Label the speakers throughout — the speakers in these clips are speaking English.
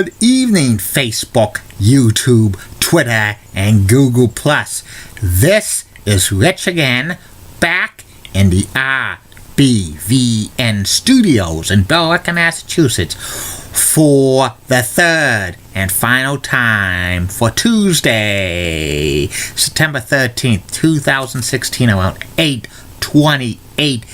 Speaker 1: Good evening, Facebook, YouTube, Twitter, and Google+. This is Rich again, back in the RBVN studios in Billerica, Massachusetts, for the third and final time for Tuesday, September 13th, 2016, around 8:28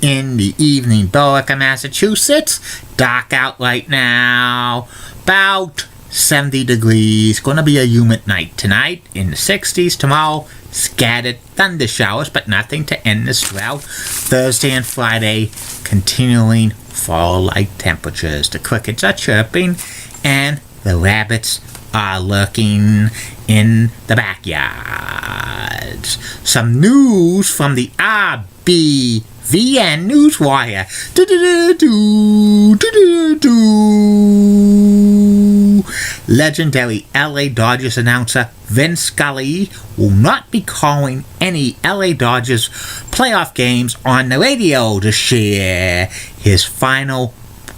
Speaker 1: in the evening, Billerica, Massachusetts. Dark out right now, about 70 degrees. Gonna be a humid night tonight, in the 60s. Tomorrow, scattered thunder showers, but nothing to end this drought. Thursday and Friday, continuing fall-like temperatures. The crickets are chirping, and the rabbits are lurking in the backyards. Some news from the RBVN Newswire. Legendary LA Dodgers announcer Vin Scully will not be calling any LA Dodgers playoff games on the radio this year. His final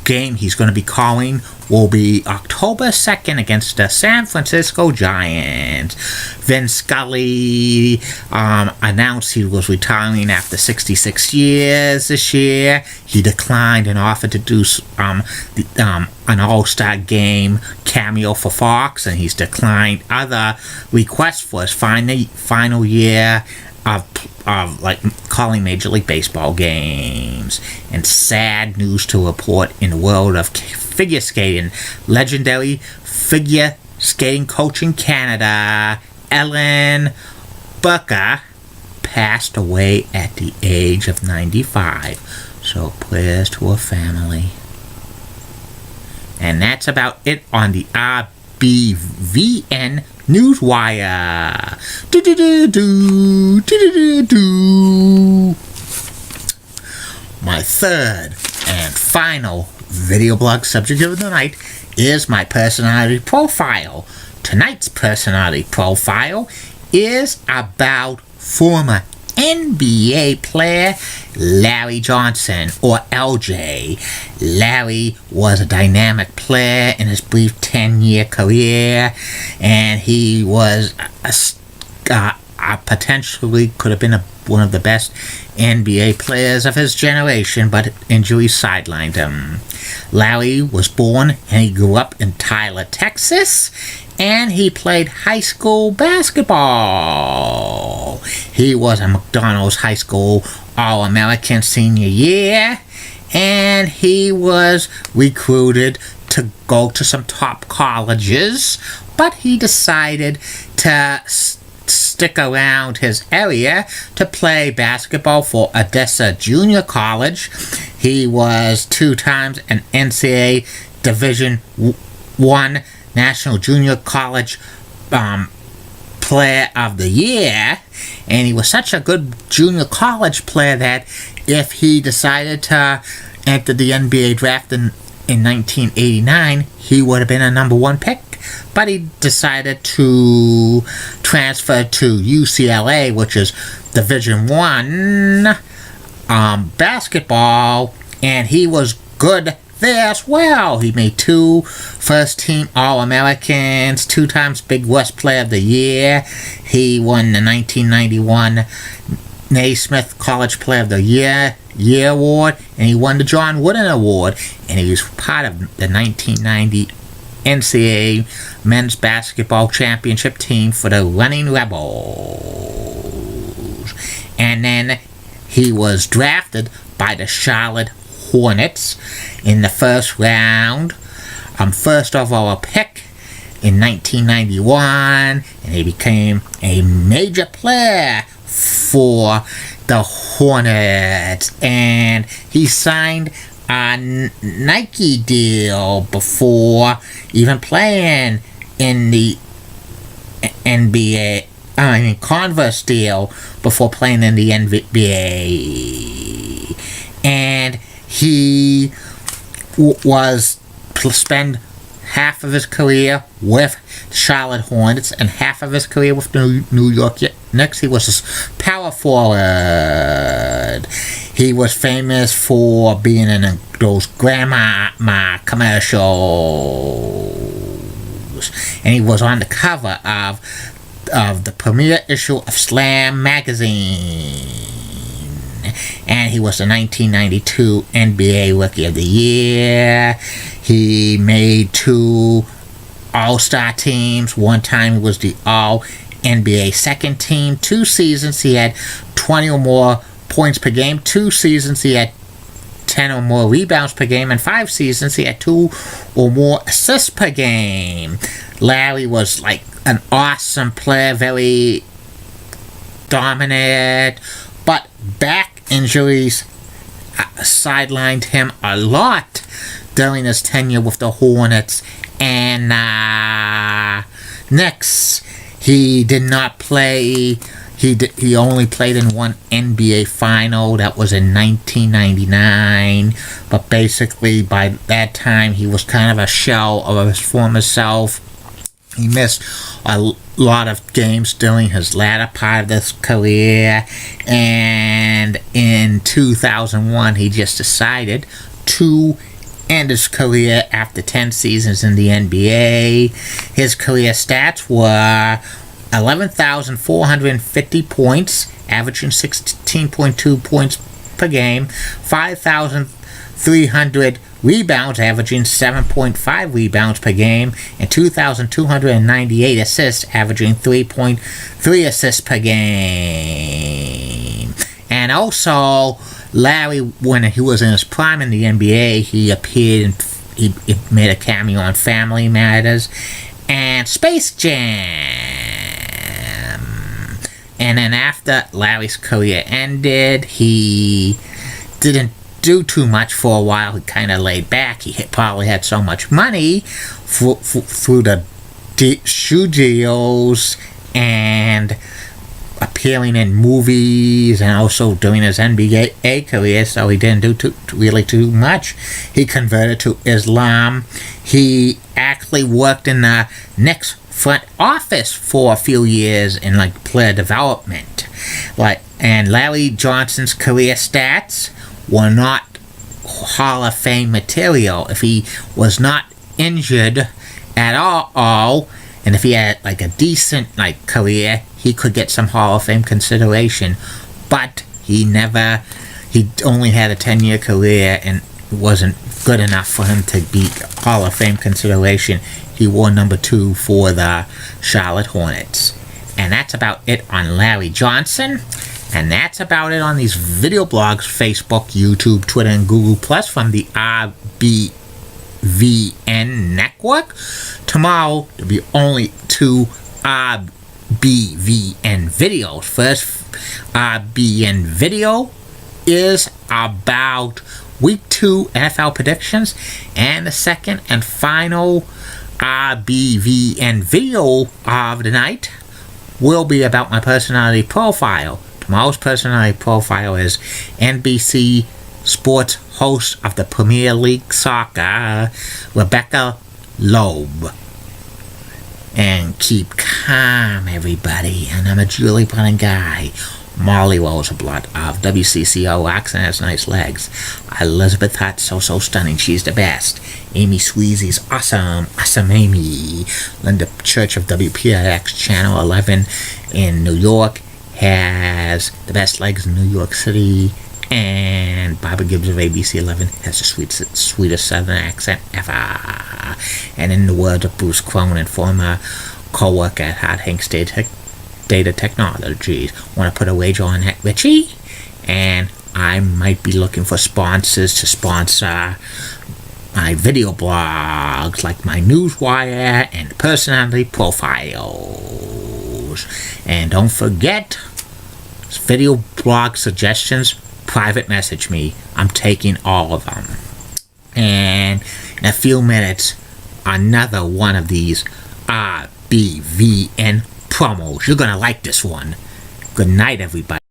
Speaker 1: game he's going to be calling will be October 2nd against the San Francisco Giants. Vin Scully announced he was retiring after 66 years this year. He declined an offer to do an All-Star Game cameo for Fox, and he's declined other requests for his final year of calling Major League Baseball games. And sad news to report in the world of figure skating. Legendary figure skating coach in Canada, Ellen Burka, passed away at the age of 95. So prayers to her family. And that's about it on the RBVN Newswire. My third and final video blog subject of the night is my personality profile. Tonight's personality profile is about former NBA player Larry Johnson, or LJ. Larry was a dynamic player in his brief 10-year career, and he was potentially could have been one of the best NBA players of his generation, but injuries sidelined him. Larry was born and he grew up in Tyler, Texas, and he played high school basketball. He was a McDonald's High School All-American senior year, and he was recruited to go to some top colleges, but he decided to stick around his area to play basketball for Odessa Junior College. He was 2 times an NCAA Division I National Junior College Player of the Year, and he was such a good junior college player that if he decided to enter the NBA draft in 1989, he would have been a number 1 pick. But he decided to transfer to UCLA, which is Division I basketball, and he was good there as well. He made 2 first-team All-Americans, 2 times Big West Player of the Year. He won the 1991 Naismith College Player of the Year Award, and he won the John Wooden Award, and he was part of the 1990 NCAA Men's Basketball Championship team for the Running Rebels. And then he was drafted by the Charlotte Hornets in the first round, first overall pick in 1991, and he became a major player for the Hornets, and he signed a Nike deal before even playing in the NBA. Converse deal before playing in the NBA, and he spent half of his career with Charlotte Hornets and half of his career with the New York Knicks. He was a power forward. He was famous for being in those Grandma commercials. and he was on the cover of the premiere issue of Slam magazine. And he was the 1992 NBA Rookie of the Year. He made 2 All-Star teams. One time he was the All-NBA second team. 2 seasons he had 20 or more points per game. 2 seasons he had 10 or more rebounds per game. And 5 seasons he had 2 or more assists per game. Larry was like an awesome player, very dominant, but back injuries sidelined him a lot during his tenure with the Hornets and Knicks. He did not play. He only played in one NBA final. That was in 1999. But basically, by that time, he was kind of a shell of his former self. He missed a lot of games during his latter part of his career, and in 2001 he just decided to end his career after 10 seasons in the NBA. His career stats were 11,450 points, averaging 16.2 points per game, 5,300 rebounds, averaging 7.5 rebounds per game, and 2,298 assists, averaging 3.3 assists per game. And also, Larry, when he was in his prime in the NBA, he appeared he made a cameo on Family Matters and Space Jam. And then after Larry's career ended, he didn't do too much for a while. He kind of laid back. He probably had so much money through the shoe deals and appearing in movies and also doing his NBA career, so he didn't do really too much. He converted to Islam. He actually worked in the Knicks front office for a few years in like player development. And Larry Johnson's career stats were not Hall of Fame material. If he was not injured at all, and if he had like a decent career, he could get some Hall of Fame consideration. But he only had a 10-year career, and it wasn't good enough for him to be Hall of Fame consideration. He wore number 2 for the Charlotte Hornets. And that's about it on Larry Johnson. And that's about it on these video blogs, Facebook, YouTube, Twitter, and Google Plus from the RBVN network. Tomorrow, there'll be only 2 RBVN videos. First RBVN video is about Week 2 NFL predictions. And the second and final RBVN video of the night will be about my personality profile. Tomorrow's personality profile is NBC Sports host of the Premier League Soccer, Rebecca Loeb. And keep calm, everybody. And I'm a Julie Brennan guy. Molly Rosenblatt of WCCO Rocks and Has Nice Legs. Elizabeth Hutt, so stunning. She's the best. Amy Sweezy's awesome Amy. Linda Church of WPIX Channel 11 in New York has the best legs in New York City, and Barbara Gibbs of ABC 11 has the sweetest southern accent ever. And in the words of Bruce Cronin, former co-worker at Hard Hanks Data Technologies, want to put a wager on that, Richie? And I might be looking for sponsors to sponsor my video blogs, like my Newswire and personality profiles. And don't forget, video blog suggestions, private message me. I'm taking all of them. And in a few minutes, another one of these RBVN promos. You're gonna like this one. Good night, everybody.